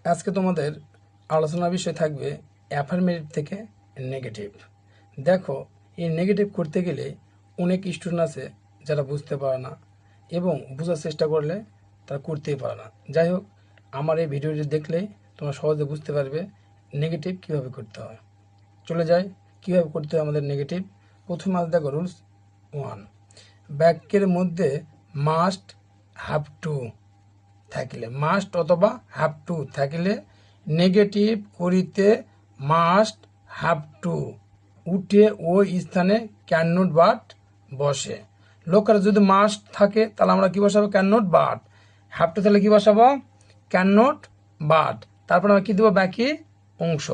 আজকে তোমাদের আলোচনার বিষয় থাকবে অ্যাফার্মেটিভ থেকে নেগেটিভ। দেখো, এই নেগেটিভ করতে গেলে অনেক স্টুডেন্ট আছে যারা বুঝতে পারে না এবং বোঝার চেষ্টা করলে তারা করতেই পারে না। যাই হোক, আমার এই ভিডিওটি দেখলে তোমরা সহজে বুঝতে পারবে নেগেটিভ কীভাবে করতে হয়। চলে যাই কীভাবে করতে হয় আমাদের নেগেটিভ। প্রথমে আজ দেখো রুলস 1, বাক্যের মধ্যে মাস্ট, হ্যাভ টু থাকিলে, মাস্ট অথবা হ্যাভ টু থাকিলে নেগেটিভ করিতে মাস্ট, হ্যাভ টু উঠে ওই স্থানে ক্যান নট বাট বসে। লোকের যদি মাস্ট থাকে তাহলে আমরা কি বসাবো? Can not but. Have to তাহলে কি বসাবো? Can not but. তারপর আমরা কি দেবো? বাকি অংশ।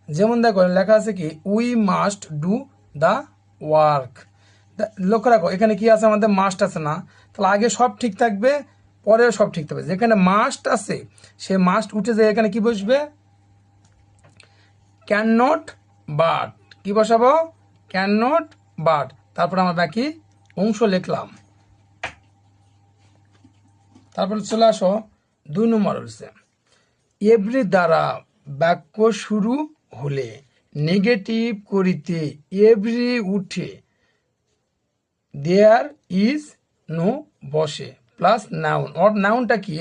যেমন দেখো লেখা আছে কি, we must do the work. লক্ষ্য রাখো এখানে কি আছে? আমাদের মাস্ট আছে না, তাহলে আগে সব ঠিক থাকবে, পরেও সব ঠিক থাকবে। যেখানে মাস্ট আছে সে মাস্ট উঠে যায়, এখানে কি বসবে? Can not but. কি বসাবো? Can not but. তারপর আমরা বাকি অংশ লিখলাম। তারপর চলে আসো 2 নম্বর রয়েছে, এভরি দ্বারা বাক্য শুরু হলে নেগেটিভ করিতে এভরি উঠে দেয়ার ইজ নো বসে প্লাস নাউন। অর নাউনটা কি?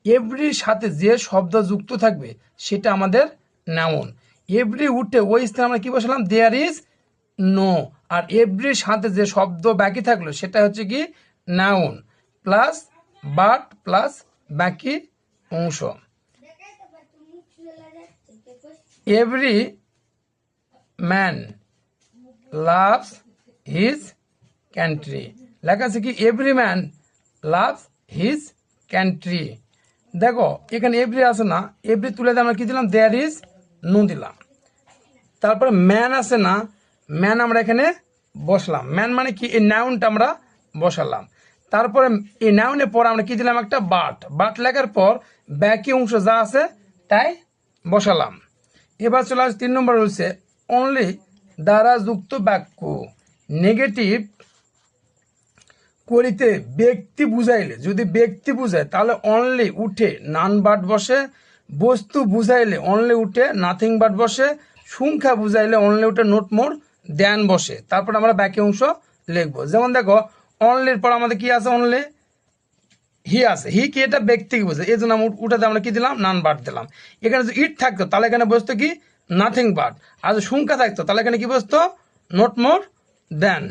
এভরির সাথে যে শব্দ যুক্ত থাকবে সেটা আমাদের নাউন। এভরি উঠে ওই স্থানে আমরা কি বসালাম? There is no. আর এভরির সাথে যে শব্দ বাকি থাকলো সেটা হচ্ছে কি? নাউন প্লাস বাট প্লাস বাকি অংশ। Every man loves his country. লেখা আছে কি? Every man loves his country. দেখো এখানে এভরি আছে না, এভরি তুলে দিয়ে আমরা কি দিলাম? দেয়ার ইজ নো দিলাম। তারপরে ম্যান আছে না, ম্যান আমরা এখানে বসলাম। ম্যান মানে কি? এই নাউনটা আমরা বসালাম। তারপরে এই নাউনের পর আমরা কি দিলাম? একটা বাট। বাট লেখার পর বাকি অংশ যা আছে তাই বসালাম। এবার চলে আসে 3 নম্বর রয়েছে, অনলি দ্বারা যুক্ত বাক্য নেগেটিভ করিতে ব্যক্তি বুঝাইলে, যদি ব্যক্তি বুঝায় তাহলে অনলি উঠে নান বাট বসে। বস্তু বুঝাইলে অনলি উঠে নাথিং বাট বসে। সংখ্যা বুঝাইলে অনলি উঠে নট মোর দ্যান বসে। তারপর আমরা বাকি অংশ লিখবো। যেমন দেখো অনলির পর আমাদের কি আছে? অনলি হি আছে। হি কি? এটা ব্যক্তিকে বোঝে, এই জন্য উঠাতে আমরা কি দিলাম? নান বাট দিলাম। এখানে যদি ইট থাকতো তাহলে এখানে বসতো কি? Nothing but. আর যদি সংখ্যা থাকতো তাহলে এখানে কি বসতো? Not more then.